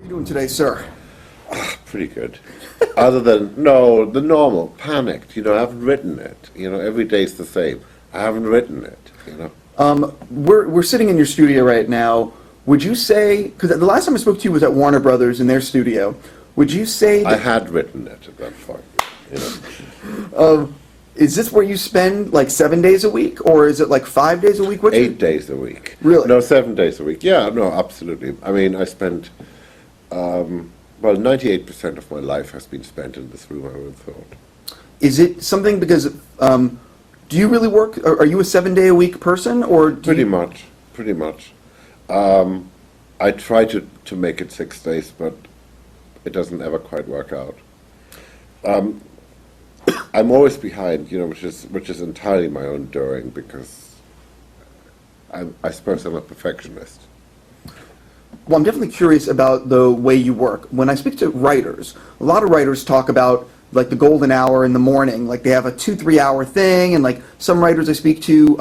You doing today, sir? Pretty good. Other than, no, the normal, panicked. I haven't written it. Every day's the same. I haven't written it. We're sitting in your studio right now. Would you say, because the last time I spoke to you was at Warner Brothers in their studio, would you say I that, had written it at that point. is this where you spend like 7 days a week, or is it like 5 days a week? What's 8 days a week. Really? No, 7 days a week. Yeah, no, absolutely. I mean, I spent, well, 98% of my life has been spent in this room, I would have thought. Is it something because, do you really work, are you a 7 day a week person, or do Pretty you, much, pretty much. I try to make it 6 days, but it doesn't ever quite work out. I'm always behind, which is entirely my own doing, because I suppose I'm a perfectionist. Well, I'm definitely curious about the way you work. When I speak to writers, a lot of writers talk about like the golden hour in the morning, like they have a 2-3 hour thing, and like some writers I speak to,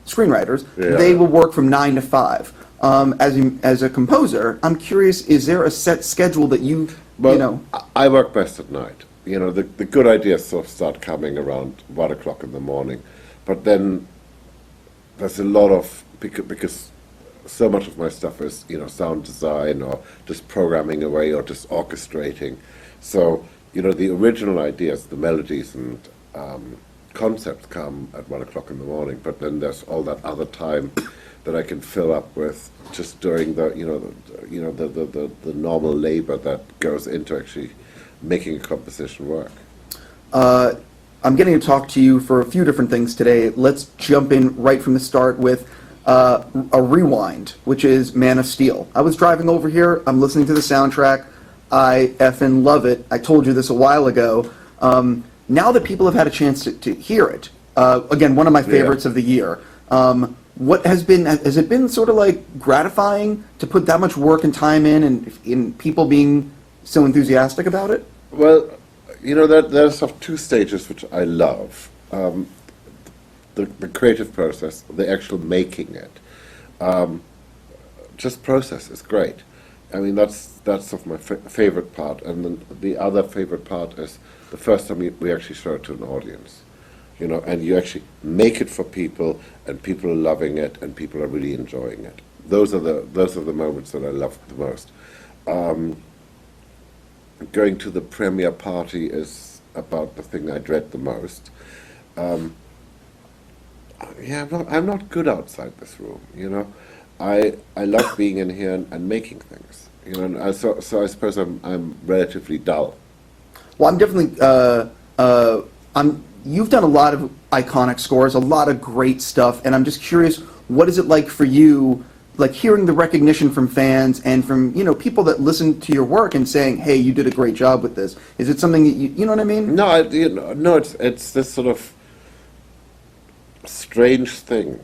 screenwriters, Yeah. they will work from 9 to 5. As a composer, I'm curious, is there a set schedule that you Well, know? I work best at night. The good ideas sort of start coming around 1 o'clock in the morning, but then there's a lot of, because so much of my stuff is, sound design or just programming away or just orchestrating. So, the original ideas, the melodies and concepts come at 1 o'clock in the morning, but then there's all that other time that I can fill up with just doing the normal labor that goes into actually making a composition work. I'm getting to talk to you for a few different things today. Let's jump in right from the start with a rewind, which is Man of Steel. I was driving over here, I'm listening to the soundtrack, I effing love it. I told you this a while ago. Now that people have had a chance to hear it, again, one of my favorites of the year, has it been sort of like gratifying to put that much work and time in and people being so enthusiastic about it? Well, there's sort of two stages which I love. The creative process, the actual making it. Just process is great. I mean, that's sort of my favorite part. And then the other favorite part is the first time we actually show it to an audience. And you actually make it for people, and people are loving it, and people are really enjoying it. Those are the moments that I love the most. Going to the premiere party is about the thing I dread the most. Yeah, I'm not good outside this room. I love being in here and making things. And so I suppose I'm relatively dull. Well, I'm definitely. You've done a lot of iconic scores, a lot of great stuff, and I'm just curious, what is it like for you, like hearing the recognition from fans and from people that listen to your work and saying, "Hey, you did a great job with this." Is it something that you know what I mean? No, no, it's this sort of strange thing.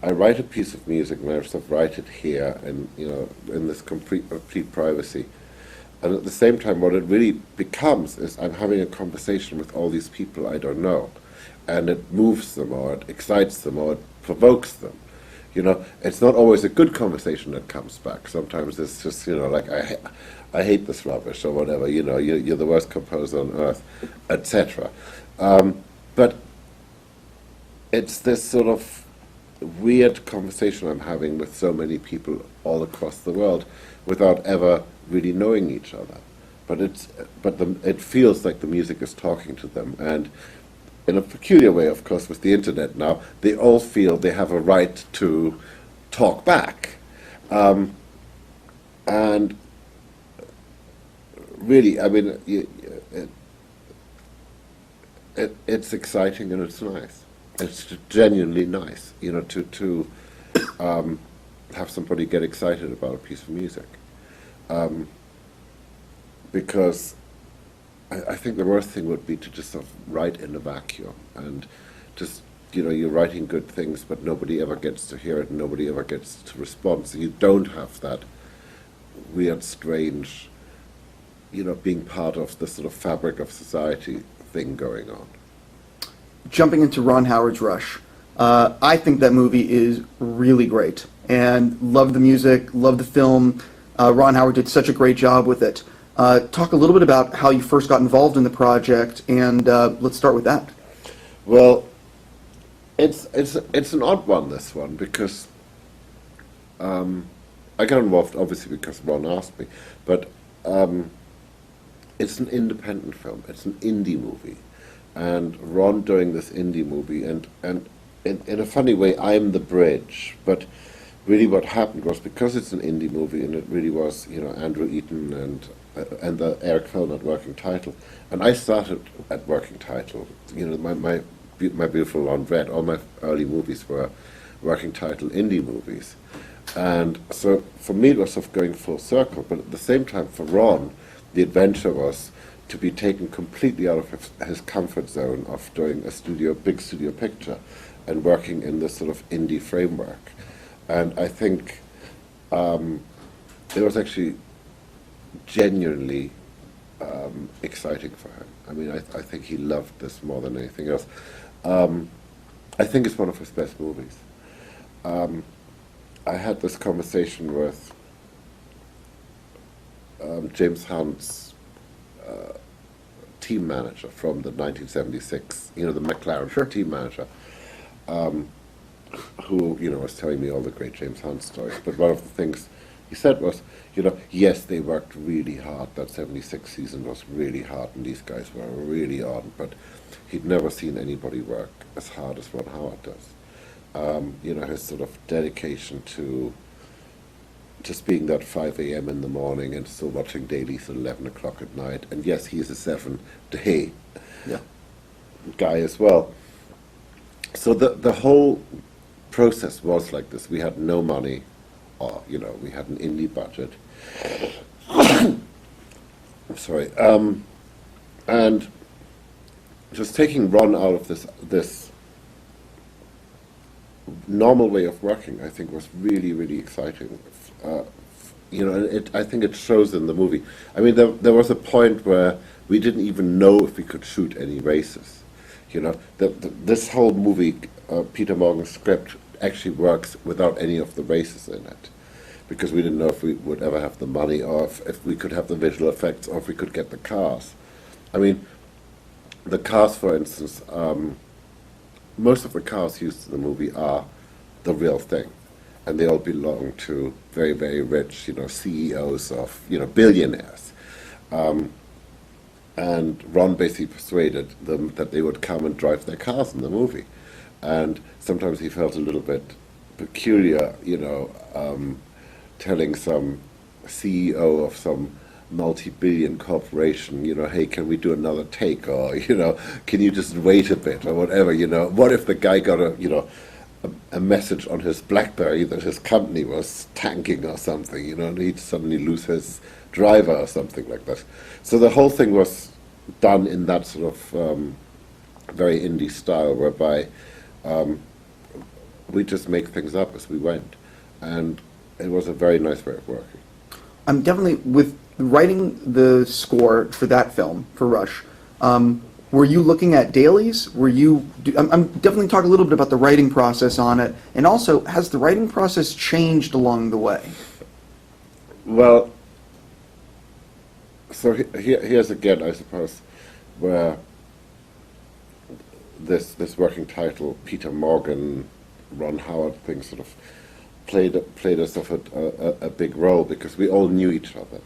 I write a piece of music and I sort of write it here, and in this complete privacy. And at the same time, what it really becomes is I'm having a conversation with all these people I don't know, and it moves them, or it excites them, or it provokes them. It's not always a good conversation that comes back. Sometimes it's just like I hate this rubbish or whatever. You're the worst composer on earth, etc. But it's this sort of weird conversation I'm having with so many people all across the world without ever really knowing each other. But it feels like the music is talking to them, and in a peculiar way, of course, with the internet now, they all feel they have a right to talk back. And really, I mean, it's exciting and it's nice. It's genuinely nice, to have somebody get excited about a piece of music. Because I think the worst thing would be to just sort of write in a vacuum and just, you're writing good things, but nobody ever gets to hear it and nobody ever gets to respond. So you don't have that weird, strange, being part of the sort of fabric of society thing going on. Jumping into Ron Howard's Rush, I think that movie is really great, and love the music, love the film. Ron Howard did such a great job with it. Talk a little bit about how you first got involved in the project, and let's start with that. Well, it's an odd one, this one, because I got involved obviously because Ron asked me, but it's an independent film. It's an indie movie, and Ron doing this indie movie, and in a funny way, I'm the bridge. But really, what happened was, because it's an indie movie, and it really was, Andrew Eaton and the Eric Fellner at working title, and I started at working title. My beautiful laundrette, all my early movies were working title indie movies. And so for me it was sort of going full circle, but at the same time for Ron, the adventure was to be taken completely out of his comfort zone of doing a big studio picture and working in this sort of indie framework. And I think it was actually genuinely exciting for him. I mean, I think he loved this more than anything else. I think it's one of his best movies. I had this conversation with James Hunt's team manager from the 1976, the McLaren team manager, who, was telling me all the great James Hunt stories. But one of the things he said was, yes, they worked really hard. That 76 season was really hard, and these guys were really on, but he'd never seen anybody work as hard as Ron Howard does. His sort of dedication to just being there at 5 a.m. in the morning and still watching dailies at 11 o'clock at night. And yes, he's a 7-day guy as well. So the whole process was like this. We had no money, or, we had an indie budget. I'm sorry. And just taking Ron out of this normal way of working, I think, was really, really exciting. I think it shows in the movie. I mean, there was a point where we didn't even know if we could shoot any races. This whole movie, Peter Morgan's script, actually works without any of the races in it, because we didn't know if we would ever have the money, or if we could have the visual effects, or if we could get the cars. I mean, the cars, for instance, most of the cars used in the movie are the real thing, and they all belong to very, very rich, CEOs of, billionaires. And Ron basically persuaded them that they would come and drive their cars in the movie. And sometimes he felt a little bit peculiar, telling some CEO of some multi-billion corporation, hey, can we do another take, or can you just wait a bit, or whatever, what if the guy got a message on his BlackBerry that his company was tanking or something, and he'd suddenly lose his driver or something like that. So the whole thing was done in that sort of very indie style, whereby we just make things up as we went, and it was a very nice way of working. I'm definitely, with writing the score for that film, for Rush, were you looking at dailies? I'm definitely talking a little bit about the writing process on it, and also, has the writing process changed along the way? Well, so here's again, I suppose, where this working title, Peter Morgan, Ron Howard thing sort of played us off a big role, because we all knew each other.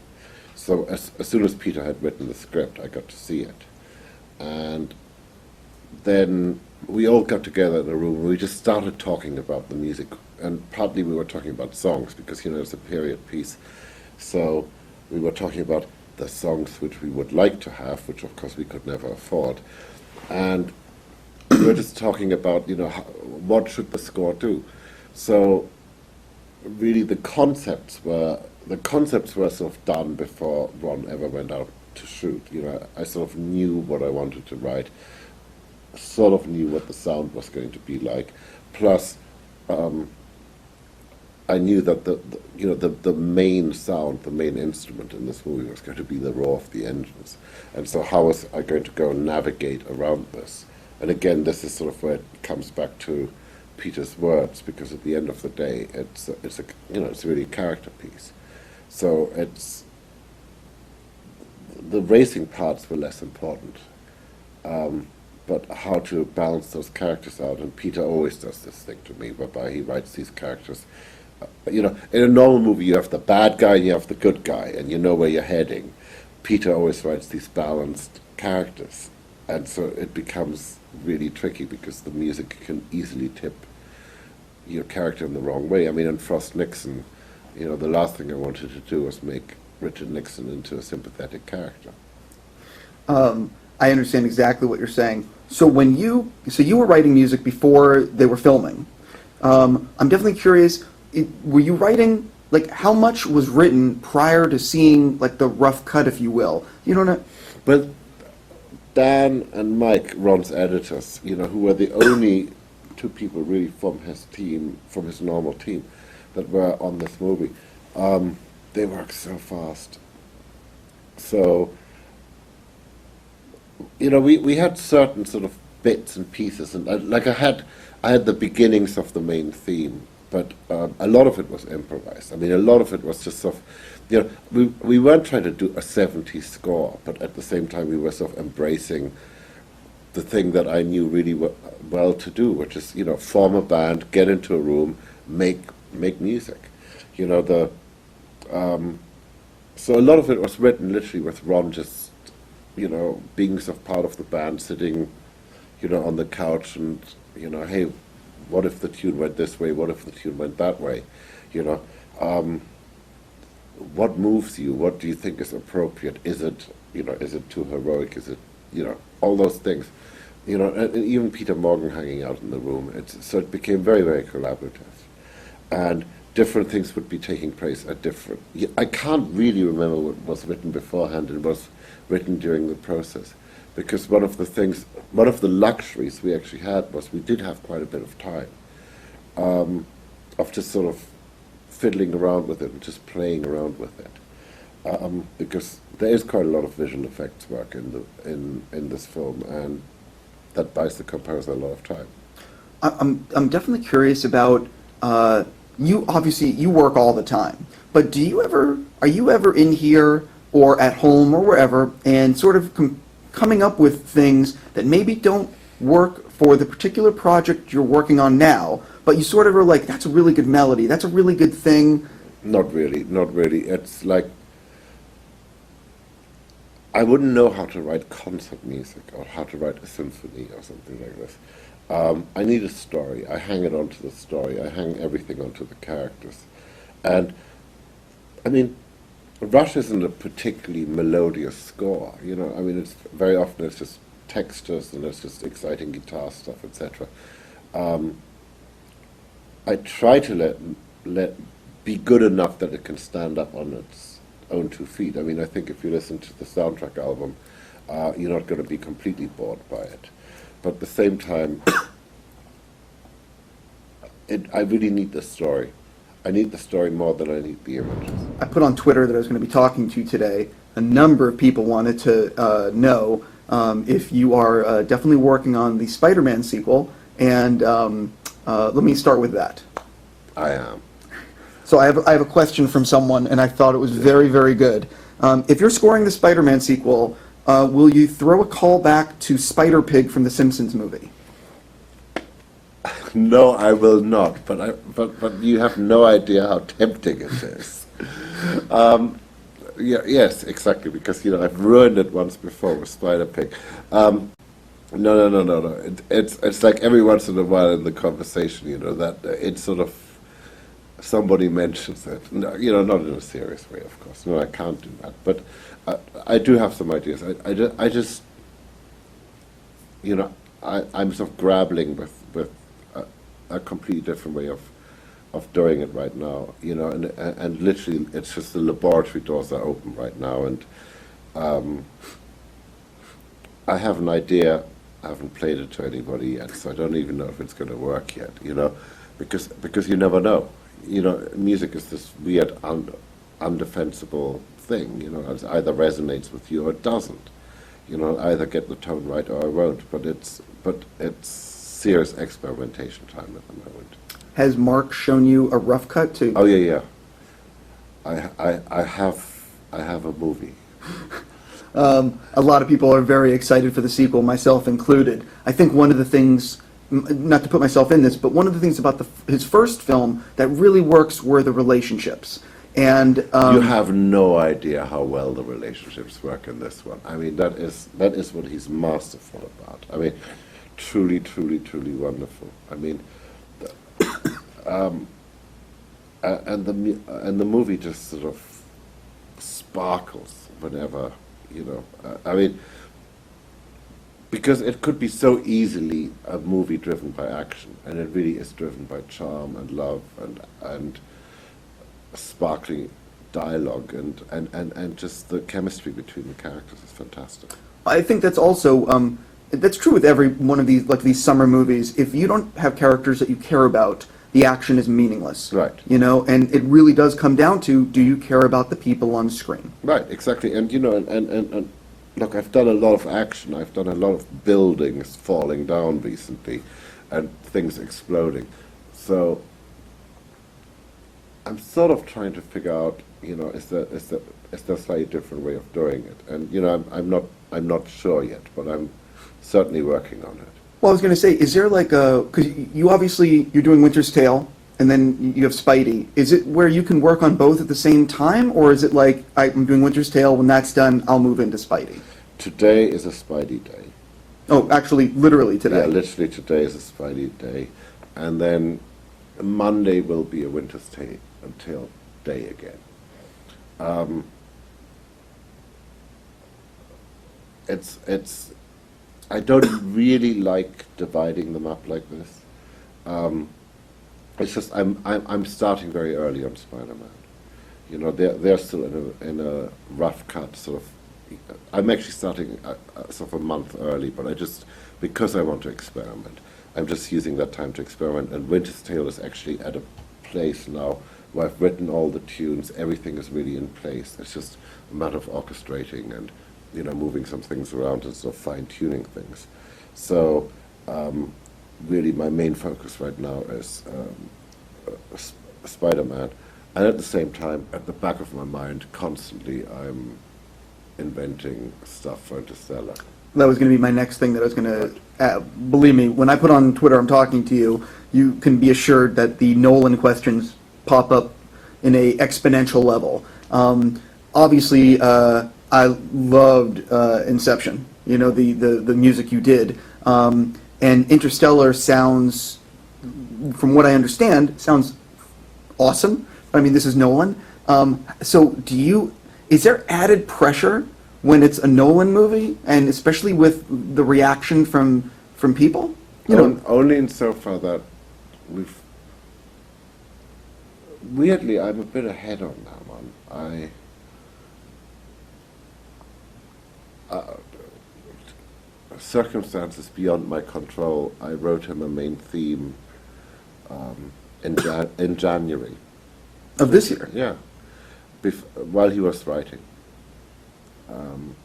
So as soon as Peter had written the script, I got to see it. And then we all got together in a room and we just started talking about the music. And partly we were talking about songs, because, it's a period piece. So we were talking about the songs which we would like to have, which of course we could never afford. And we were just talking about, what should the score do? So really the concepts were sort of done before Ron ever went out to shoot. I sort of knew what I wanted to write, sort of knew what the sound was going to be like. Plus, I knew that the main sound, the main instrument in this movie was going to be the roar of the engines. And so how was I going to go and navigate around this? And again, this is sort of where it comes back to Peter's words, because at the end of the day, it's really a character piece. So the racing parts were less important, but how to balance those characters out. And Peter always does this thing to me, whereby he writes these characters. In a normal movie, you have the bad guy and you have the good guy, and you know where you're heading. Peter always writes these balanced characters, and so it becomes really tricky because the music can easily tip your character in the wrong way. I mean, in Frost Nixon, the last thing I wanted to do was make Richard Nixon into a sympathetic character. I understand exactly what you're saying. So you were writing music before they were filming. I'm definitely curious. Were you writing, like, how much was written prior to seeing, like, the rough cut, if you will? You know what? But Dan and Mike, Ron's editors, who were the only two people really from his team, from his normal team, that were on this movie, they work so fast. So, we had certain sort of bits and pieces, and I had the beginnings of the main theme, but a lot of it was improvised. I mean, a lot of it was just sort of, we weren't trying to do a 70s score, but at the same time we were sort of embracing the thing that I knew really well to do, which is, form a band, get into a room, make music. So a lot of it was written literally with Ron just, being sort of part of the band, sitting, on the couch and, hey, what if the tune went this way? What if the tune went that way? What moves you? What do you think is appropriate? Is it too heroic? Is it, all those things. And even Peter Morgan hanging out in the room. So it became very, very collaborative. And different things would be taking place at different... I can't really remember what was written beforehand and was written during the process. Because one of the luxuries we actually had was we did have quite a bit of time of just sort of fiddling around with it and just playing around with it. Because there is quite a lot of visual effects work in this film, and that buys the composer a lot of time. I'm definitely curious about you. Obviously, you work all the time, but are you ever in here or at home or wherever and sort of coming up with things that maybe don't work for the particular project you're working on now, but you sort of are like, that's a really good melody, that's a really good thing? Not really. It's like, I wouldn't know how to write concert music or how to write a symphony or something like this. I need a story. I hang it onto the story. I hang everything onto the characters. And, I mean, Rush isn't a particularly melodious score, I mean, it's very often it's just textures and it's just exciting guitar stuff, etc. I try to let be good enough that it can stand up on its own 2 feet. I mean, I think if you listen to the soundtrack album, you're not going to be completely bored by it. But at the same time, I really need the story. I need the story more than I need the images. I put on Twitter that I was going to be talking to you today. A number of people wanted to know if you are definitely working on the Spider-Man sequel, and let me start with that. I am. So I have a question from someone, and I thought it was very, very good. If you're scoring the Spider-Man sequel, will you throw a call back to Spider-Pig from the Simpsons movie? No, I will not. But you have no idea how tempting it is. Yes, exactly. Because I've ruined it once before with Spider-Pig. No. It's like every once in a while in the conversation, that it's sort of somebody mentions it. No, not in a serious way, of course. No, I can't do that. But I do have some ideas. I just I'm sort of grappling with a completely different way of doing it right now, and literally it's just the laboratory doors are open right now, and I have an idea. I haven't played it to anybody yet, so I don't even know if it's going to work yet, because you never know. Music is this weird, undefensible thing, it either resonates with you or it doesn't. I either get the tone right or I won't, but it's serious experimentation time at the moment. Has Mark shown you a rough cut too? Oh, yeah. I have a movie. A lot of people are very excited for the sequel, myself included. I think one of the things, not to put myself in this, but one of the things about his first film that really works were the relationships. And You have no idea how well the relationships work in this one. I mean, that is what he's masterful about. I mean, truly, truly, truly wonderful. I mean, and the movie just sort of sparkles whenever, I mean, because it could be so easily a movie driven by action, and it really is driven by charm and love and sparkling dialogue and just the chemistry between the characters is fantastic. I think that's also that's true with every one of these summer movies. If you don't have characters that you care about, the action is meaningless. Right. And it really does come down to, do you care about the people on screen? Right, exactly. And and look, I've done a lot of action. I've done a lot of buildings falling down recently and things exploding. So I'm sort of trying to figure out, is there a slightly different way of doing it? And I'm not sure yet, but I'm certainly working on it. Well, I was going to say, is there because you're doing Winter's Tale, and then you have Spidey. Is it where you can work on both at the same time, or is it like, I'm doing Winter's Tale, when that's done, I'll move into Spidey? Today is a Spidey day. Oh, actually, literally today. Yeah, literally today is a Spidey day. And then Monday will be a Winter's Tale day again. It's I don't really like dividing them up like this. It's just I'm starting very early on Spider-Man. They're still in a rough cut sort of. I'm actually starting sort of a month early, but because I want to experiment, I'm just using that time to experiment. And Winter's Tale is actually at a place now where I've written all the tunes, everything is really in place. It's just a matter of orchestrating and moving some things around and sort of fine-tuning things. So really my main focus right now is Spider-Man. And at the same time, at the back of my mind, constantly I'm inventing stuff for Interstellar. That was going to be my next thing that I was going to, believe me, when I put on Twitter I'm talking to you, you can be assured that the Nolan questions pop up in a exponential level. Obviously, I loved Inception, the music you did. And Interstellar sounds, from what I understand, sounds awesome. I mean, this is Nolan. So is there added pressure when it's a Nolan movie, and especially with the reaction from people? Only insofar that weirdly, I'm a bit ahead on that one. Circumstances beyond my control. I wrote him a main theme in January Of this year? Yeah, while he was writing.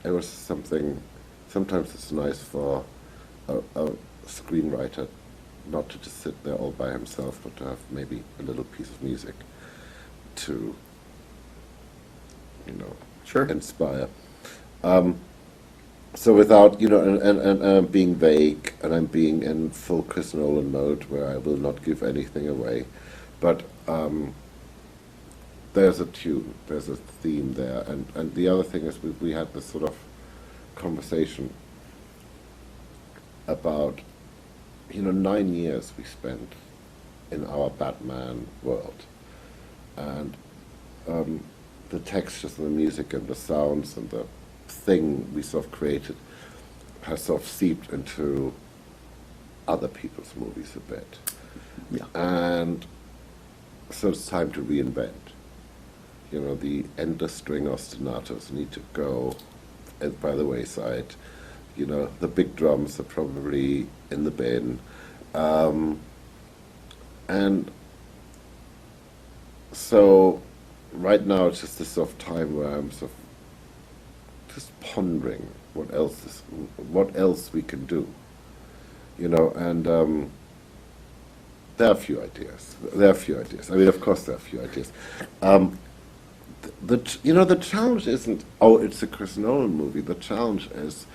It was something. Sometimes it's nice for a screenwriter not to just sit there all by himself, but to have maybe a little piece of music to, Sure. inspire. So without, and I'm being vague, and I'm being in full Chris Nolan mode, where I will not give anything away, but there's a tune, there's a theme there, and the other thing is we had this sort of conversation about, 9 years we spent in our Batman world, and the textures and the music and the sounds and the thing we sort of created has sort of seeped into other people's movies a bit. Yeah. And so it's time to reinvent. The endless string ostinatos need to go by the wayside. The big drums are probably in the bin. And so right now it's just this sort of time where I'm sort of just pondering what else we can do. And there are a few ideas. I mean, of course there are a few ideas. the challenge isn't, oh, it's a Chris Nolan movie. The challenge is,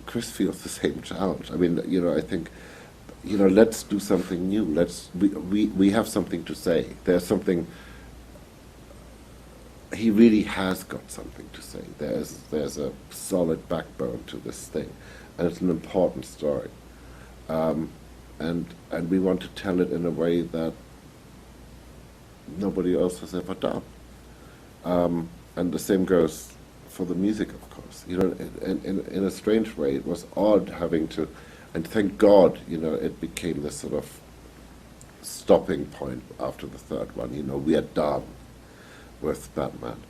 Chris feels the same challenge. I mean, I think, let's do something new. We have something to say. There's something. He really has got something to say. There's a solid backbone to this thing, and it's an important story. And we want to tell it in a way that nobody else has ever done. And the same goes for the music, of course. In a strange way, it was odd having to, and thank God, it became this sort of stopping point after the third one. We are done with Batman.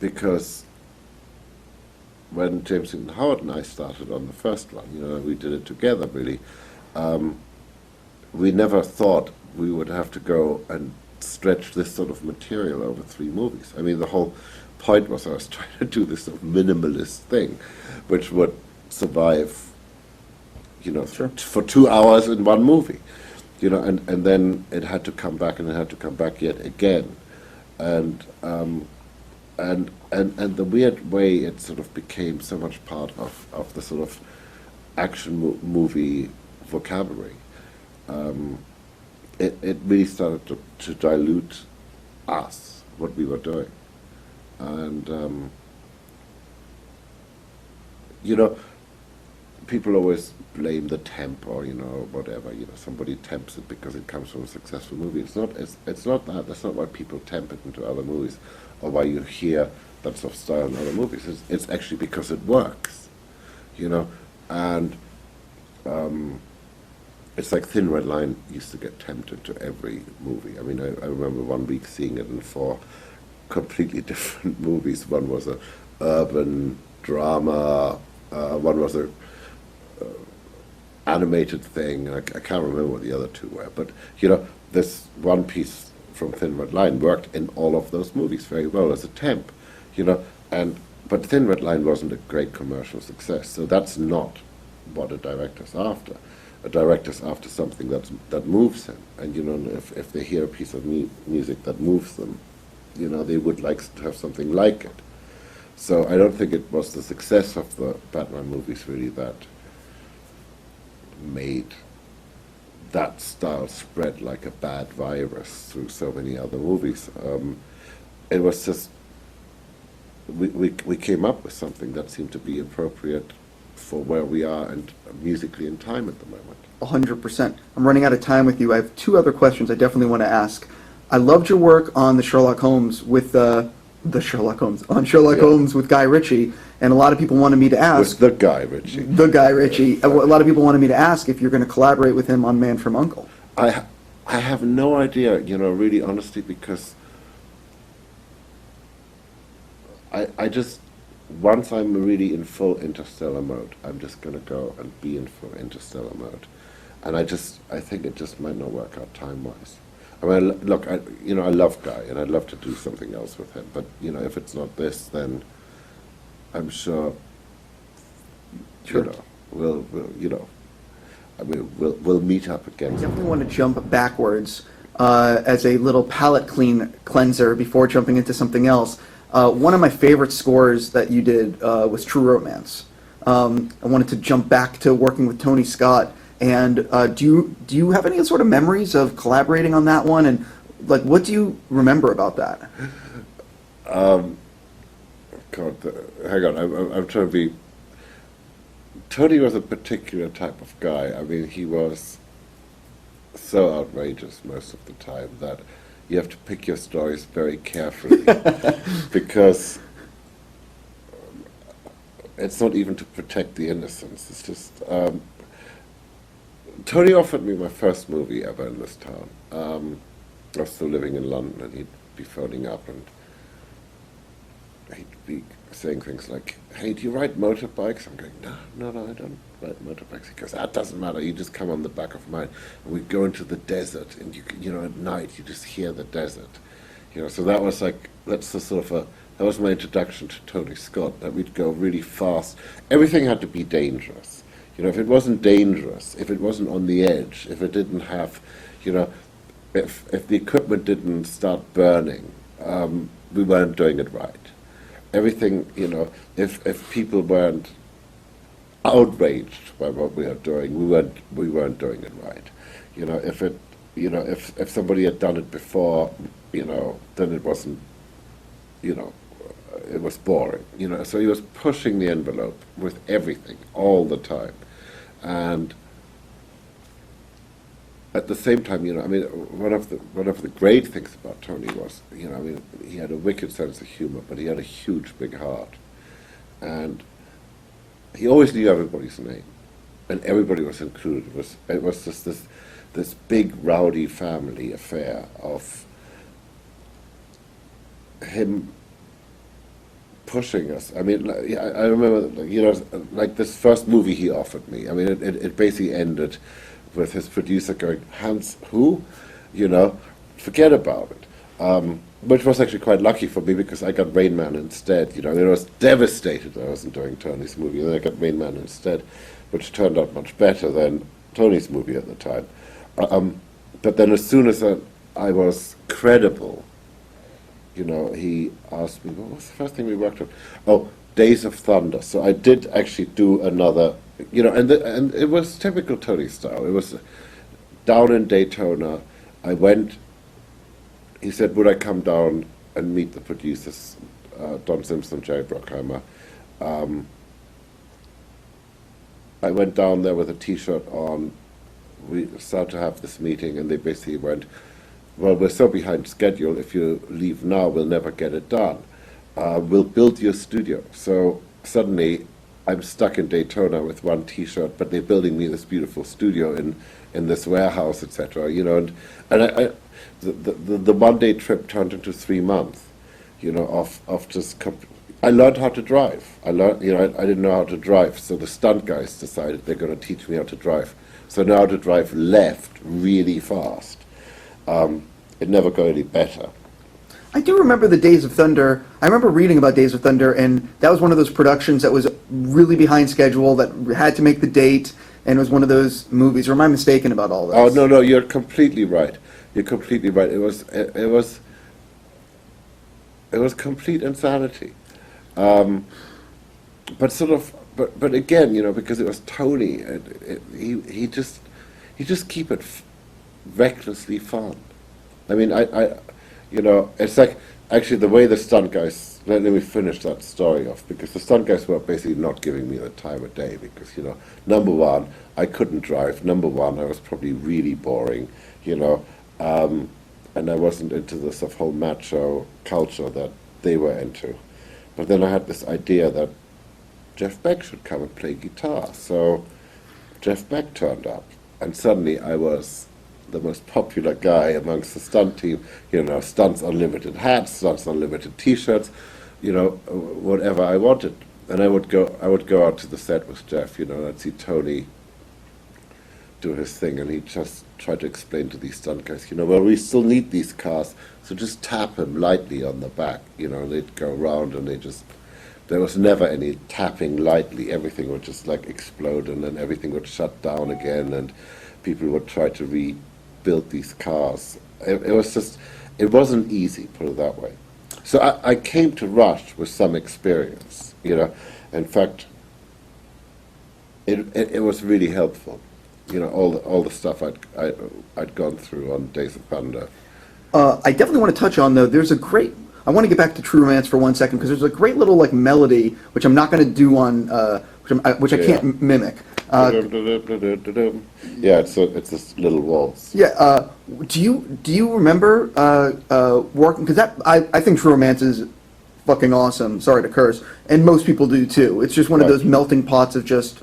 Because when James Newton Howard and I started on the first one, we did it together, really, we never thought we would have to go and stretch this sort of material over 3 movies. I mean, the whole point was I was trying to do this sort of minimalist thing, which would survive, Sure. for 2 hours in one movie, and then it had to come back, and it had to come back yet again, and the weird way it sort of became so much part of the sort of action movie vocabulary. It really started to dilute us, what we were doing. And, people always blame the temp or, whatever, somebody temps it because it comes from a successful movie. It's not that. That's not why people temp it into other movies or why you hear that sort of style in other movies. It's actually because it works, and it's like Thin Red Line used to get temped into every movie. I mean, I remember one week seeing it in 4 completely different movies. One was a urban drama, one was a animated thing. I can't remember what the other 2 were, but this one piece from Thin Red Line worked in all of those movies very well as a temp, but Thin Red Line wasn't a great commercial success, so that's not what a director's after. A director's after something that moves him, and if they hear a piece of music that moves them, they would like to have something like it. So I don't think it was the success of the Batman movies really that made that style spread like a bad virus through so many other movies. It was just we came up with something that seemed to be appropriate for where we are and musically in time at the moment. 100%. I'm running out of time with you. I have 2 other questions I definitely want to ask. I loved your work on the Sherlock Holmes with Sherlock Holmes with Guy Ritchie, and a lot of people wanted me to ask. With the Guy Ritchie. The Guy Ritchie. A lot of people wanted me to ask if you're going to collaborate with him on Man from U.N.C.L.E. I have no idea, really honestly, because I just, once I'm really in full Interstellar mode, I'm just going to go and be in full Interstellar mode. And I think it just might not work out time-wise. I mean, look, I love Guy, and I'd love to do something else with him. But, if it's not this, then I'm sure, Sure. we'll meet up again. I definitely want to jump backwards as a little palate cleanser before jumping into something else. One of my favorite scores that you did was True Romance. I wanted to jump back to working with Tony Scott. And do you have any sort of memories of collaborating on that one? And what do you remember about that? God, hang on. I'm trying to be. Tony was a particular type of guy. I mean, he was so outrageous most of the time that you have to pick your stories very carefully because it's not even to protect the innocents. It's just. Tony offered me my first movie ever in this town. I was still living in London, and he'd be phoning up, and he'd be saying things like, "Hey, do you ride motorbikes?" I'm going, No, I don't ride motorbikes. He goes, "That doesn't matter. You just come on the back of mine, and we go into the desert, and at night you just hear the desert." So that was that's the sort of that was my introduction to Tony Scott. That we'd go really fast. Everything had to be dangerous. If it wasn't dangerous, if it wasn't on the edge, if it didn't have, You know, if the equipment didn't start burning, we weren't doing it right. Everything, you know, if people weren't outraged by what we are doing, we weren't doing it right. You know, if somebody had done it before, you know, then it wasn't, you know, it was boring. You know, so he was pushing the envelope with everything all the time, and at the same time, you know, I mean, one of the great things about Tony was, you know, I mean, he had a wicked sense of humor, but he had a huge, big heart, and he always knew everybody's name, and everybody was included. It was just this big, rowdy family affair of him pushing us. I mean, I remember, you know, like this first movie he offered me. I mean, it basically ended with his producer going, "Hans, who?" You know, forget about it. Which was actually quite lucky for me because I got Rain Man instead. You know, I was devastated that I wasn't doing Tony's movie, and then I got Rain Man instead, which turned out much better than Tony's movie at the time. But then as soon as I was credible, you know, he asked me, what was the first thing we worked on? Oh, Days of Thunder. So I did actually do another, you know, and it was typical Tony style. It was down in Daytona. I went, he said, would I come down and meet the producers, Don Simpson, Jerry Bruckheimer. I went down there with a T-shirt on. We started to have this meeting, and they basically went, well, we're so behind schedule, if you leave now, we'll never get it done. We'll build your studio. So suddenly, I'm stuck in Daytona with one T-shirt, but they're building me this beautiful studio in this warehouse, etc. You know, and the one-day trip turned into 3 months, you know, of just. I learned how to drive. I learned, you know, I didn't know how to drive, so the stunt guys decided they're going to teach me how to drive. So now how to drive left really fast. It never got any better. I do remember the Days of Thunder. I remember reading about Days of Thunder, and that was one of those productions that was really behind schedule, that had to make the date, and it was one of those movies. Or am I mistaken about all this? Oh, no, you're completely right. You're completely right. It was complete insanity. But sort of, but again, you know, because it was Tony, he just keep it recklessly fun. I mean, I you know, it's like, actually the way the stunt guys, let me finish that story off, because the stunt guys were basically not giving me the time of day, because, you know, number one, I couldn't drive, number one, I was probably really boring, you know, and I wasn't into this whole macho culture that they were into. But then I had this idea that Jeff Beck should come and play guitar, so Jeff Beck turned up, and suddenly I was the most popular guy amongst the stunt team, you know, stunts unlimited hats, stunts unlimited T-shirts, you know, whatever I wanted. And I would go out to the set with Jeff, you know, and I'd see Tony do his thing, and he'd just try to explain to these stunt guys, you know, well, we still need these cars, so just tap him lightly on the back, you know, and they'd go around, and there was never any tapping lightly. Everything would just like explode, and then everything would shut down again, and people would try to rebuild these cars. It wasn't easy, put it that way. So I came to Rush with some experience, you know. In fact, it was really helpful, you know, all the stuff I'd gone through on Days of Thunder. I definitely want to touch on, though, I want to get back to True Romance for 1 second, because there's a great little like melody, which I'm not going to do on, which I can't mimic. Yeah, it's this little waltz. Yeah. Do you remember working? Because I think True Romance is fucking awesome. Sorry to curse, and most people do too. It's just one of those melting pots of just.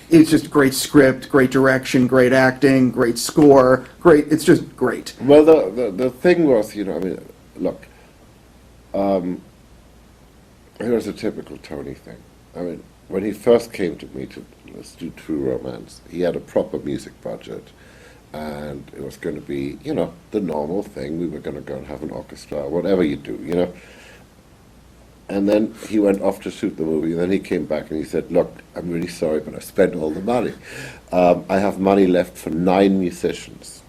It's just great script, great direction, great acting, great score, great. It's just great. Well, the thing was, you know, I mean, look. It was a typical Tony thing. I mean, when he first came to me to let's do True Romance, he had a proper music budget, and it was going to be, you know, the normal thing. We were going to go and have an orchestra, whatever you do, you know. And then he went off to shoot the movie, and then he came back and he said, look, I'm really sorry, but I spent all the money. I have money left for 9 musicians.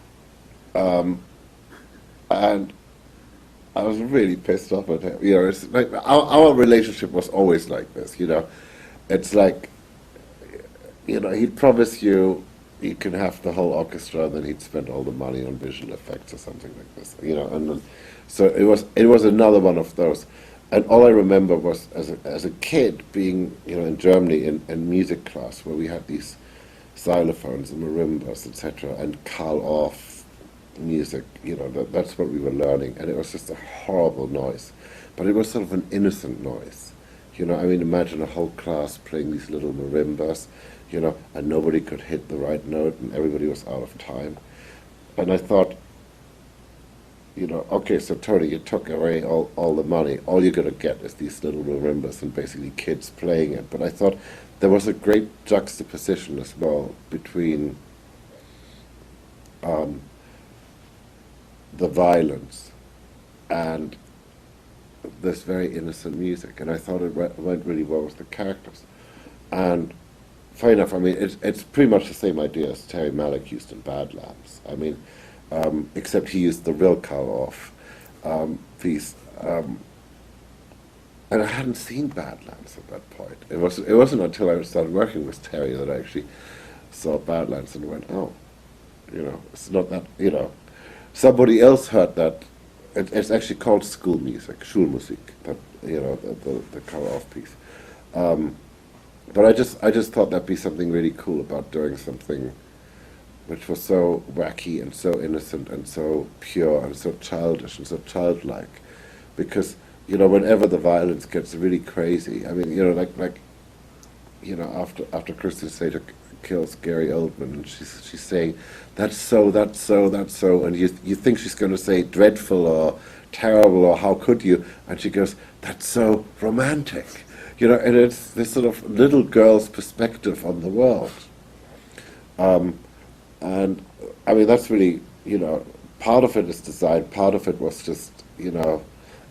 And I was really pissed off at him. You know, it's like our relationship was always like this. You know, it's like, you know, he'd promise you can have the whole orchestra, and then he'd spend all the money on visual effects or something like this. You know, and then, so it was another one of those. And all I remember was as a kid being, you know, in Germany in music class where we had these xylophones and marimbas, etc., and Karl Orff music. You know, that's what we were learning, and it was just a horrible noise, but it was sort of an innocent noise. You know, I mean, imagine a whole class playing these little marimbas, you know, and nobody could hit the right note, and everybody was out of time. And I thought, you know, okay, so Tony, you took away all the money. All you're going to get is these little marimbas and basically kids playing it. But I thought there was a great juxtaposition as well between the violence and this very innocent music. And I thought it went really well with the characters. And fair enough, I mean, it's pretty much the same idea as Terry Malick used in Badlands. I mean, except he used the real Karl Orff piece. And I hadn't seen Badlands at that point. It wasn't until I started working with Terry that I actually saw Badlands and went, oh, you know, it's not that, you know. Somebody else heard that. It's actually called school music, Schulmusik, that, you know, the Karl Orff piece. But I just thought that'd be something really cool about doing something which was so wacky and so innocent and so pure and so childish and so childlike, because, you know, whenever the violence gets really crazy, I mean, you know, like you know, after Kristen Slater kills Gary Oldman, and she's saying, that's so, and you think she's going to say dreadful or terrible or how could you, and she goes, that's so romantic, you know, and it's this sort of little girl's perspective on the world. And I mean, that's really, you know, part of it is design, part of it was just, you know,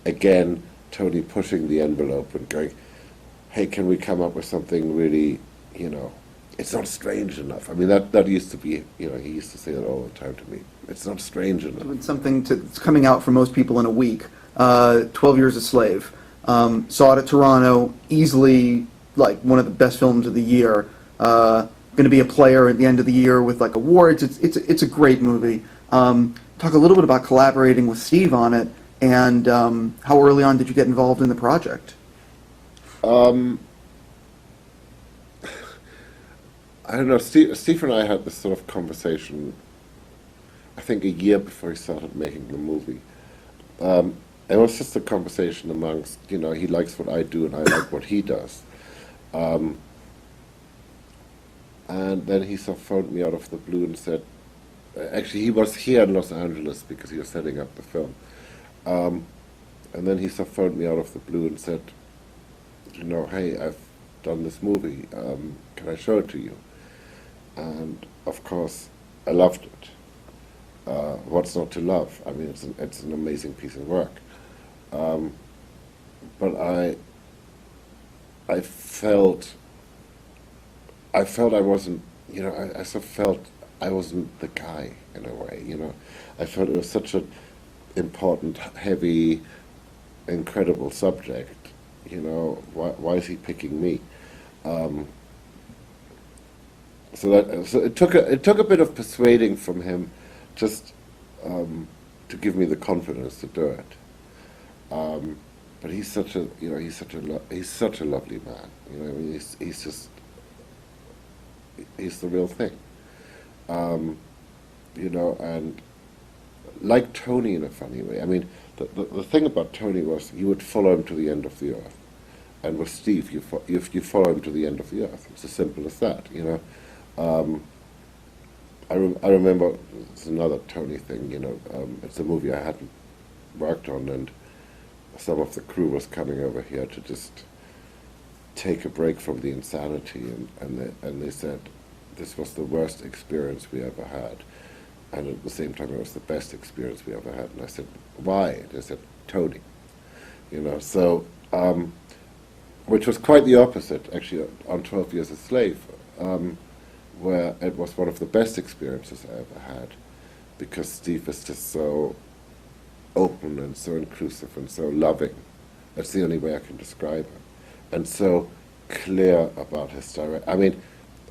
again, Tony pushing the envelope and going, hey, can we come up with something really, you know, it's not strange enough. I mean, that used to be, you know, he used to say that all the time to me. It's not strange enough. It's something that's coming out for most people in a week. 12 Years a Slave. Saw it at Toronto, easily like one of the best films of the year. Going to be a player at the end of the year with like awards. It's a great movie. Talk a little bit about collaborating with Steve on it, and how early on did you get involved in the project? I don't know. Steve and I had this sort of conversation, I think a year before he started making the movie. It was just a conversation amongst, you know, he likes what I do and I like what he does. And then he sort of phoned me out of the blue and said, actually he was here in Los Angeles because he was setting up the film. And then he sort of phoned me out of the blue and said, you know, hey, I've done this movie, can I show it to you? And of course, I loved it. What's not to love? I mean, it's an amazing piece of work. But I felt I wasn't, you know, I sort of felt I wasn't the guy in a way, you know. I felt it was such an important, heavy, incredible subject, you know. Why is he picking me? So it took a bit of persuading from him, just to give me the confidence to do it. But he's such a, you know, he's such a lovely man. You know, I mean, he's just, he's the real thing. You know, and like Tony in a funny way. I mean, the thing about Tony was you would follow him to the end of the earth, and with Steve, you follow him to the end of the earth. It's as simple as that. You know. I remember it's another Tony thing. You know, it's a movie I hadn't worked on, and some of the crew was coming over here to just take a break from the insanity, and they said this was the worst experience we ever had, and at the same time it was the best experience we ever had. And I said, why? And they said, Tony. You know, so which was quite the opposite actually on 12 Years a Slave, where it was one of the best experiences I ever had, because Steve is just so open and so inclusive and so loving. That's the only way I can describe him. And so clear about his direct. I mean,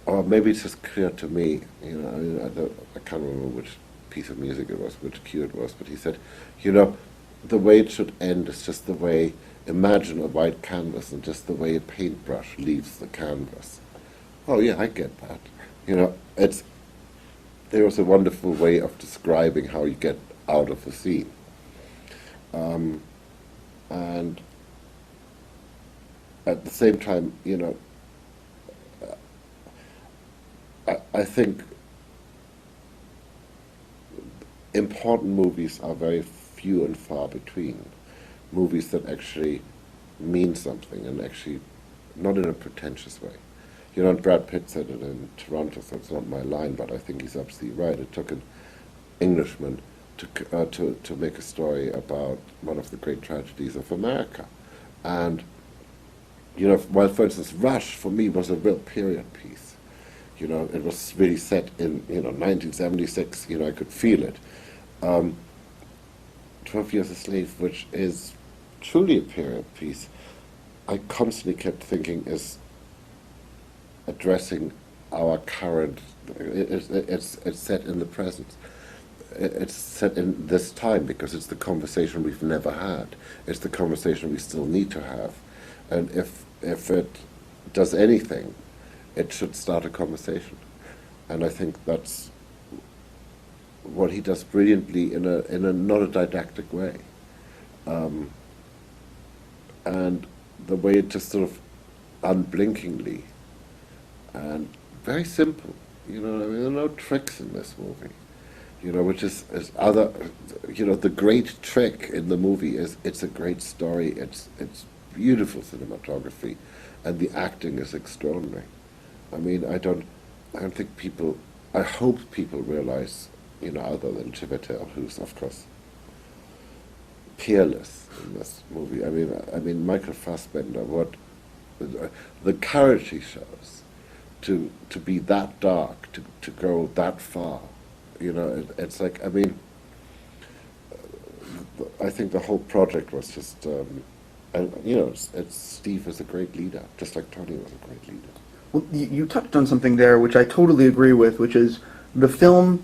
or maybe it's just clear to me. I can't remember which piece of music it was, which cue it was, but he said, the way it should end is just the way. Imagine a white canvas and just the way a paintbrush leaves the canvas. Oh yeah, I get that. There was a wonderful way of describing how you get out of a scene. And at the same time, I think important movies are very few and far between. Movies that actually mean something and actually, not in a pretentious way. And Brad Pitt said it in Toronto, so it's not my line, but I think he's absolutely right. It took an Englishman to make a story about one of the great tragedies of America. And, while, for instance, Rush, for me, was a real period piece. It was really set in, 1976, I could feel it. 12 Years a Slave, which is truly a period piece, I constantly kept thinking is addressing our current, it's set in the present. It's set in this time because it's the conversation we've never had. It's the conversation we still need to have. And if it does anything, it should start a conversation. And I think that's what he does brilliantly in a not a didactic way. And the way it just sort of unblinkingly and very simple, there are no tricks in this movie, which is other, the great trick in the movie is it's a great story, it's beautiful cinematography, and the acting is extraordinary. I mean, I don't think people, I hope people realize, other than Chiwetel, who's of course peerless in this movie. I mean, Michael Fassbender, what the courage he shows to be that dark, to go that far, it's like, I think the whole project was just, Steve is a great leader, just like Tony was a great leader. Well, you touched on something there which I totally agree with, which is the film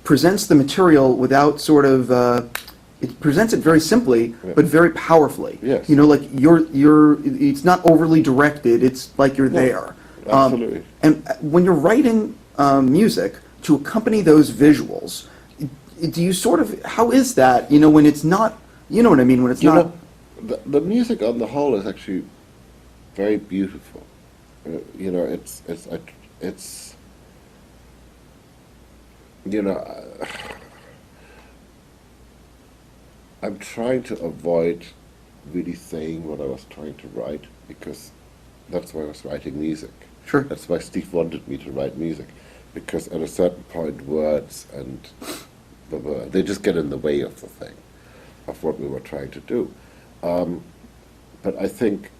presents the material without sort of, it presents it very simply, Yeah. but very powerfully. Yes. Like it's not overly directed, it's like you're there. Absolutely. And when you're writing music to accompany those visuals, do you sort of, how is that, when it's not, you know what I mean, when it's not... The music on the whole is actually very beautiful. It's I'm trying to avoid really saying what I was trying to write because that's why I was writing music. Sure. That's why Steve wanted me to write music, because at a certain point words and they just get in the way of the thing, of what we were trying to do. But I think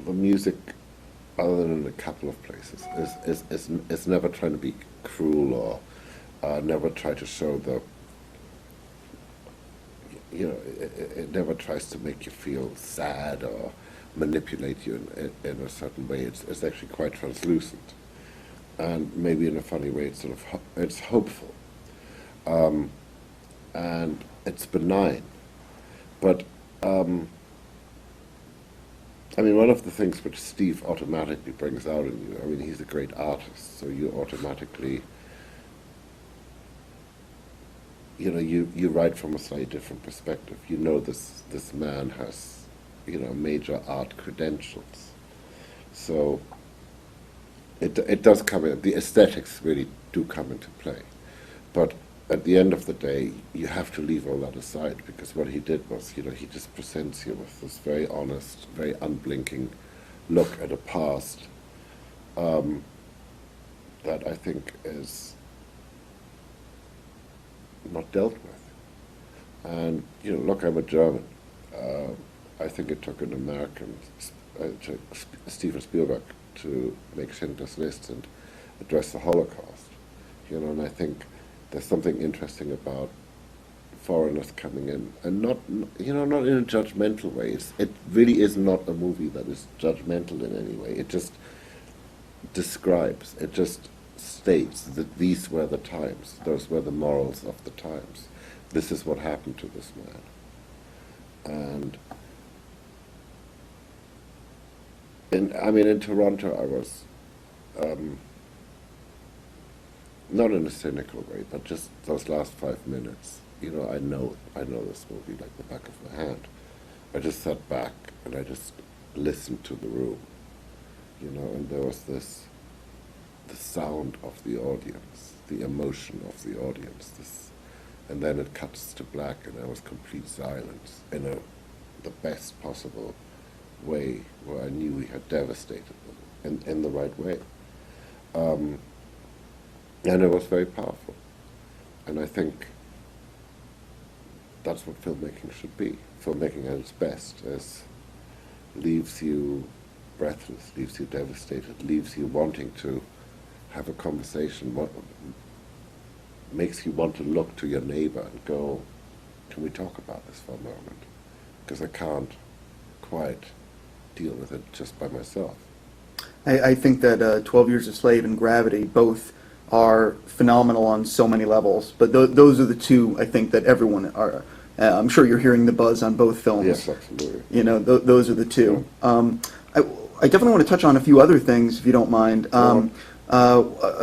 the music, other than in a couple of places, is never trying to be cruel or never try to show the, it never tries to make you feel sad or manipulate you in a certain way. It's actually quite translucent, and maybe in a funny way, it's sort of it's hopeful, and it's benign. But one of the things which Steve automatically brings out in you, he's a great artist, so you automatically, you write from a slightly different perspective. This man has, major art credentials. So it does come in, the aesthetics really do come into play. But at the end of the day, you have to leave all that aside, because what he did was, he just presents you with this very honest, very unblinking look at a past that I think is not dealt with. And, look, I'm a German. I think it took an American, Steven Spielberg, to make Schindler's List and address the Holocaust. And I think there's something interesting about foreigners coming in, and not not in a judgmental way. It really is not a movie that is judgmental in any way. It just describes, it just states that these were the times, those were the morals of the times. This is what happened to this man. And in Toronto, I was not in a cynical way, but just those last 5 minutes. I know this movie like the back of my hand. I just sat back and I just listened to the room, and there was the sound of the audience, the emotion of the audience, and then it cuts to black and there was complete silence in the best possible way, where I knew we had devastated them in the right way. And it was very powerful. And I think that's what filmmaking should be. Filmmaking at its best leaves you breathless, leaves you devastated, leaves you wanting to have a conversation, makes you want to look to your neighbor and go, can we talk about this for a moment? Because I can't quite deal with it just by myself. I think that 12 Years a Slave and Gravity both are phenomenal on so many levels, but those are the two I think that everyone are. I'm sure you're hearing the buzz on both films. Yes, absolutely. Those are the two. I definitely want to touch on a few other things, if you don't mind. A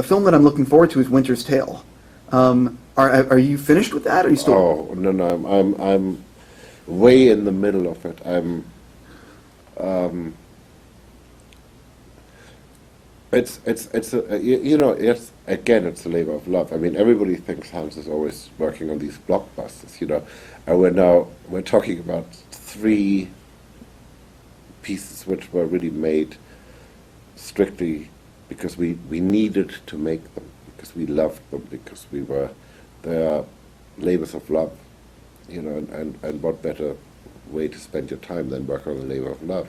film that I'm looking forward to is Winter's Tale. Are you finished with that? Or are you still? Oh no, I'm way in the middle of it. It's a labor of love. I mean, everybody thinks Hans is always working on these blockbusters, and we're talking about 3 pieces which were really made strictly because we needed to make them, because we loved them, because they are labors of love, and what better way to spend your time than work on a labor of love.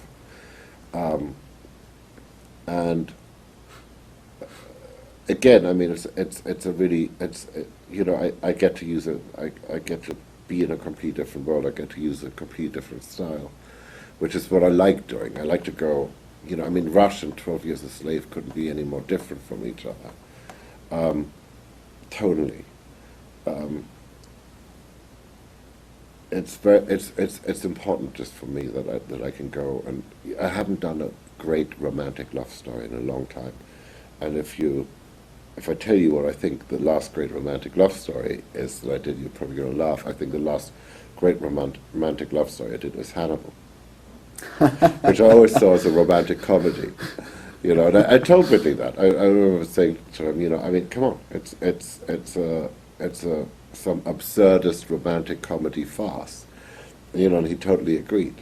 And again, I mean, I get to use it. I get to be in a complete different world. I get to use a complete different style, which is what I like doing. I like to go, Rush and 12 Years a Slave couldn't be any more different from each other. Totally. It's important just for me that I can go, and I haven't done a great romantic love story in a long time. And if I tell you what I think the last great romantic love story is that I did, you're probably going to laugh. I think the last great romantic love story I did was Hannibal, which I always saw as a romantic comedy. And I told Whitney that. I remember saying to him, come on, it's some absurdist romantic comedy farce. And he totally agreed.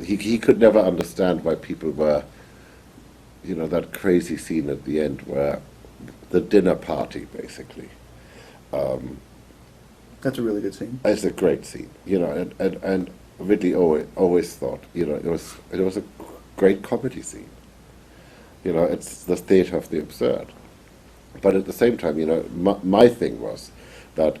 He could never understand why people were, that crazy scene at the end where the dinner party, basically. That's a really good scene. It's a great scene, and Ridley always thought, it was a great comedy scene. It's the theatre of the absurd. But at the same time, my thing was that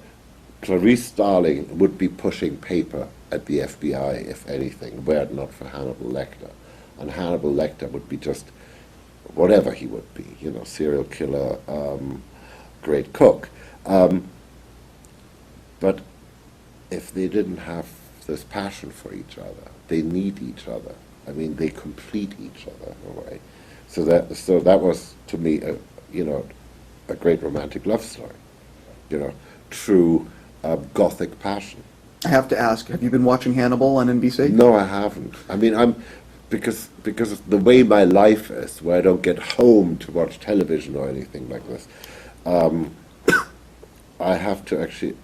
Clarice Starling would be pushing paper at the FBI, if anything, were it not for Hannibal Lecter. And Hannibal Lecter would be just whatever he would be, serial killer, great cook. But if they didn't have this passion for each other, they need each other. I mean, they complete each other in a way. So that was, to me, a great romantic love story. True gothic passion. I have to ask, have you been watching Hannibal on NBC? No, I haven't. I mean, because of the way my life is, where I don't get home to watch television or anything like this, I have to actually,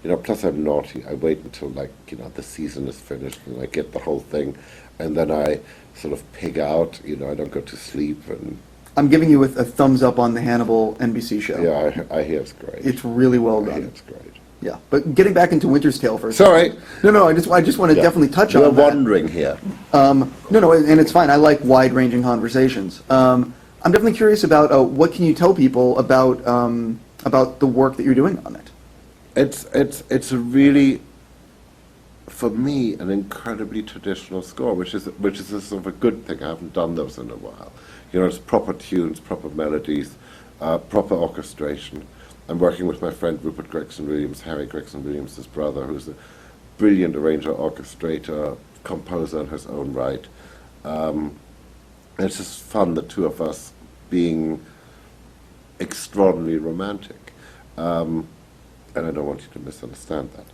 plus I'm naughty. I wait until the season is finished and I get the whole thing, and then I sort of pig out. I don't go to sleep. And I'm giving you a thumbs up on the Hannibal NBC show. Yeah, I hear it's great. It's really well I done. hear it's great. Yeah, but getting back into Winter's Tale for a Sorry. second. No, I just want to definitely touch on We're that. wandering here. No, and it's fine. I like wide-ranging conversations. I'm definitely curious about what can you tell people about about the work that you're doing on it? It's a really, for me, an incredibly traditional score, which is a sort of a good thing. I haven't done those in a while. You know, it's proper tunes, proper melodies, proper orchestration. I'm working with my friend Rupert Gregson-Williams, Harry Gregson-Williams' brother, who's a brilliant arranger, orchestrator, composer in his own right. It's just fun, the two of us being extraordinarily romantic. And I don't want you to misunderstand that.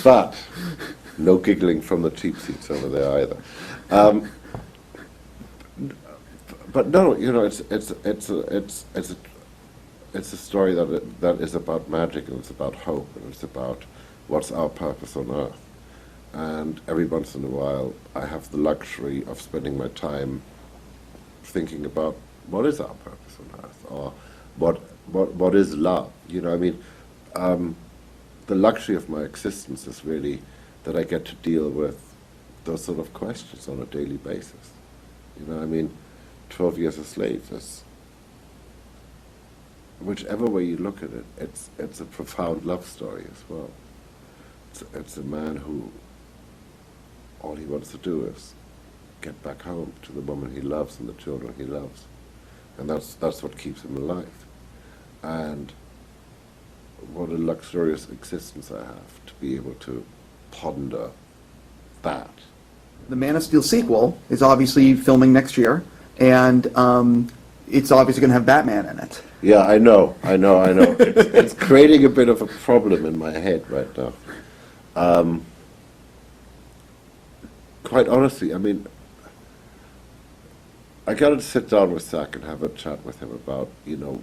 But no giggling from the cheap seats over there either. But no, you know, it's a story that is about magic, and it's about hope, and it's about what's our purpose on earth. And every once in a while, I have the luxury of spending my time thinking about what is our purpose on earth, or what is love. You know, I mean, the luxury of my existence is really that I get to deal with those sort of questions on a daily basis. You know, I mean, 12 Years a Slave is, whichever way you look at it, it's a profound love story as well. It's a man who all he wants to do is get back home to the woman he loves and the children he loves, and that's what keeps him alive. And what a luxurious existence I have to be able to ponder that. The Man of Steel sequel is obviously filming next year, and it's obviously going to have Batman in it. Yeah, I know. It's creating a bit of a problem in my head right now. Quite honestly, I mean, I got to sit down with Zach and have a chat with him about, you know,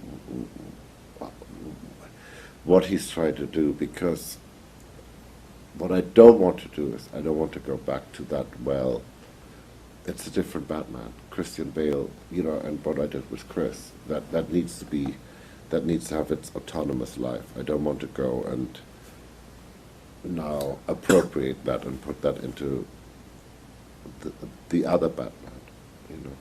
what he's trying to do, because what I don't want to do is I don't want to go back to that, well, it's a different Batman, Christian Bale, you know, and what I did with Chris, that needs to have its autonomous life. I don't want to go and now appropriate that and put that into the other Batman, you know.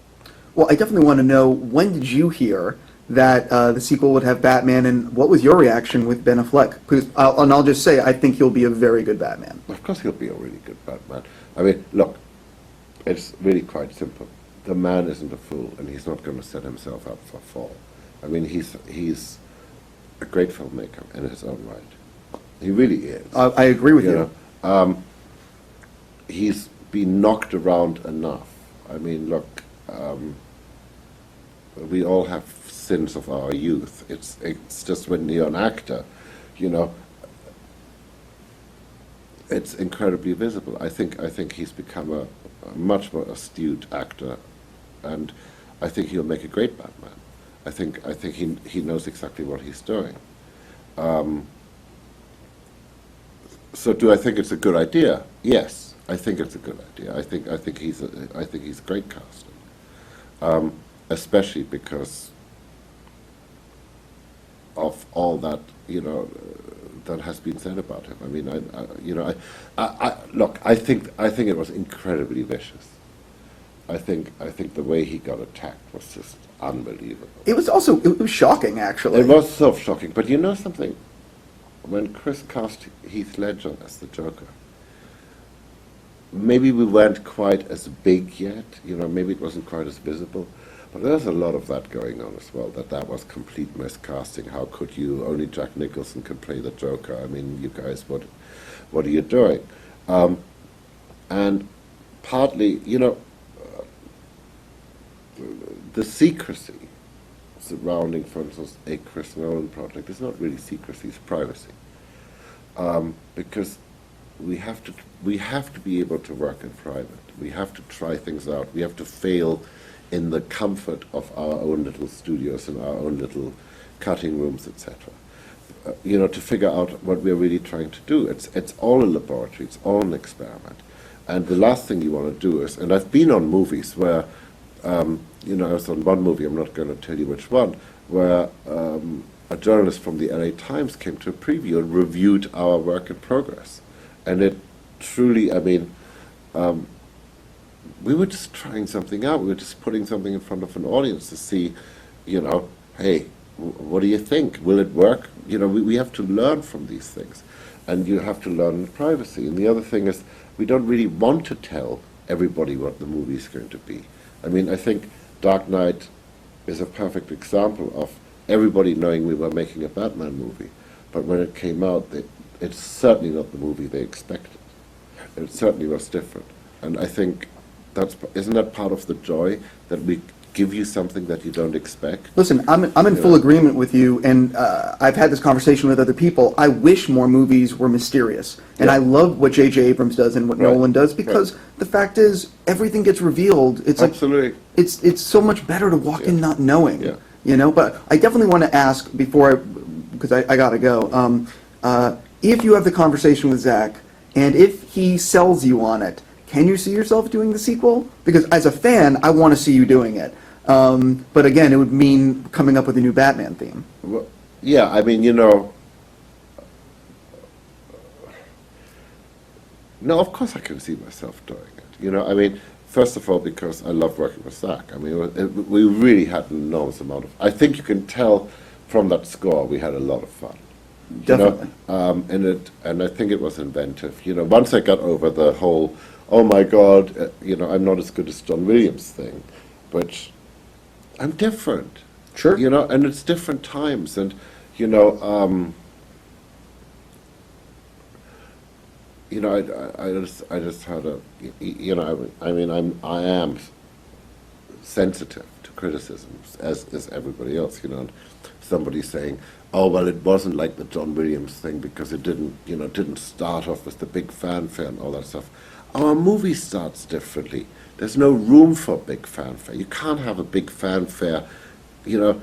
Well, I definitely want to know, when did you hear that the sequel would have Batman, and what was your reaction with Ben Affleck? Because I'll just say, I think he'll be a very good Batman. Of course he'll be a really good Batman. I mean, look, it's really quite simple. The man isn't a fool, and he's not going to set himself up for fall. I mean, he's a great filmmaker in his own right. He really is. I agree with you. Know, he's been knocked around enough. I mean, look, we all have sins of our youth. It's just when you're an actor, you know, it's incredibly visible. I think he's become a much more astute actor, and I think he'll make a great Batman. I think he knows exactly what he's doing. So do I think it's a good idea? Yes, I think it's a good idea. I think he's great casting, especially because of all that, you know, that has been said about him. I mean, look, I think it was incredibly vicious. I think the way he got attacked was just unbelievable. It was shocking, actually. It was so shocking. But you know something? When Chris cast Heath Ledger as the Joker, maybe we weren't quite as big yet. You know, maybe it wasn't quite as visible. But there's a lot of that going on as well, that was complete miscasting. How could you? Only Jack Nicholson could play the Joker. I mean, you guys, what are you doing? And partly, you know, the secrecy surrounding, for instance, a Chris Nolan project is not really secrecy, it's privacy. Because we have to be able to work in private. We have to try things out. We have to fail in the comfort of our own little studios and our own little cutting rooms, etc. You know, to figure out what we're really trying to do. It's all a laboratory. It's all an experiment. And the last thing you want to do is, and I've been on movies where, you know, I was on one movie, I'm not going to tell you which one, where a journalist from the LA Times came to a preview and reviewed our work in progress. And it truly, I mean, we were just trying something out. We were just putting something in front of an audience to see, you know, hey, what do you think? Will it work? You know, we have to learn from these things, and you have to learn in privacy. And the other thing is, we don't really want to tell everybody what the movie is going to be. I mean, I think Dark Knight is a perfect example of everybody knowing we were making a Batman movie, but when it came out, it's certainly not the movie they expected. It certainly was different, and I think isn't that part of the joy, that we give you something that you don't expect? Listen, I'm in full agreement with you, and I've had this conversation with other people. I wish more movies were mysterious, and Yeah. I love what J.J. Abrams does and what Right. Nolan does, because the fact is, everything gets revealed. It's Absolutely. like it's so much better to walk in not knowing. Yeah. You know, but I definitely want to ask because I gotta go. If you have the conversation with Zach, and if he sells you on it, can you see yourself doing the sequel? Because as a fan, I want to see you doing it. But again, it would mean coming up with a new Batman theme. Well, yeah, I mean, you know, no, of course I can see myself doing it. You know, I mean, first of all, because I love working with Zach. I mean, we really had an enormous amount of. I think you can tell from that score we had a lot of fun. Definitely. And I think it was inventive. You know, once I got over the whole, oh my God, you know, I'm not as good as John Williams thing, but I'm different. Sure. You know, and it's different times, and you know, I just had a, you know, I mean, I am sensitive to criticisms, as is everybody else, you know. And somebody saying, oh, well, it wasn't like the John Williams thing because it didn't start off with the big fanfare and all that stuff. Our movie starts differently. There's no room for big fanfare. You can't have a big fanfare, you know,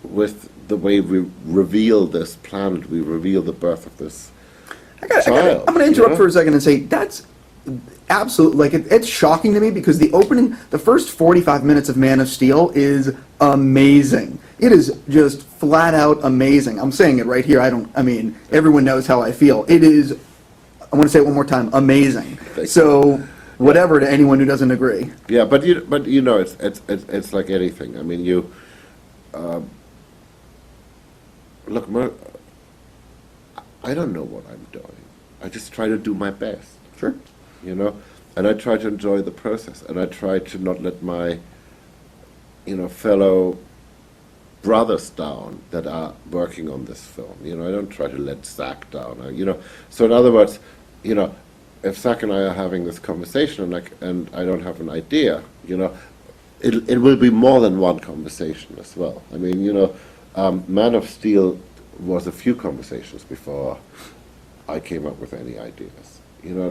with the way we reveal this planet, we reveal the birth of this I'm child. going to interrupt you know? for a second and say that's absolutely, like, it's shocking to me because the first 45 minutes of Man of Steel is amazing. It is just flat out amazing. I'm saying it right here. I mean, everyone knows how I feel. It is, I want to say it one more time, amazing. So, whatever to anyone who doesn't agree. Yeah, but you know, it's like anything. I mean, look, I don't know what I'm doing. I just try to do my best. Sure. You know, and I try to enjoy the process, and I try to not let my, you know, fellow brothers down that are working on this film. You know, I don't try to let Zach down. You know, so in other words, you know, if Zach and I are having this conversation and I don't have an idea, you know, it will be more than one conversation as well. I mean, you know, Man of Steel was a few conversations before I came up with any ideas. You know,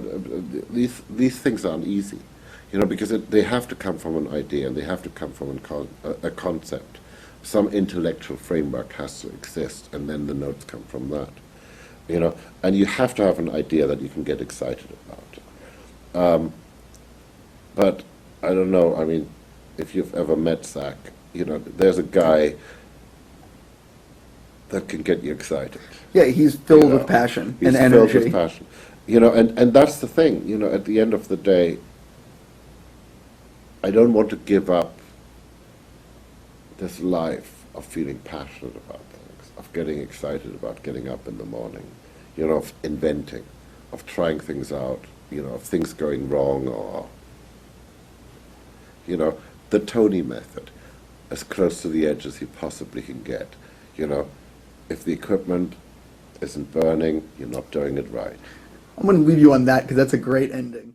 these things aren't easy, you know, because they have to come from an idea and they have to come from a concept. Some intellectual framework has to exist, and then the notes come from that. You know, and you have to have an idea that you can get excited about. But I don't know. I mean, if you've ever met Zach, you know, there's a guy that can get you excited. Yeah, he's filled You know, with passion he's and energy. filled with passion. You know, and that's the thing. You know, at the end of the day, I don't want to give up this life of feeling passionate about things, of getting excited about getting up in the morning, you know, of inventing, of trying things out, you know, of things going wrong, or, you know, the Tony method, as close to the edge as you possibly can get. You know, if the equipment isn't burning, you're not doing it right. I'm going to leave you on that because that's a great ending.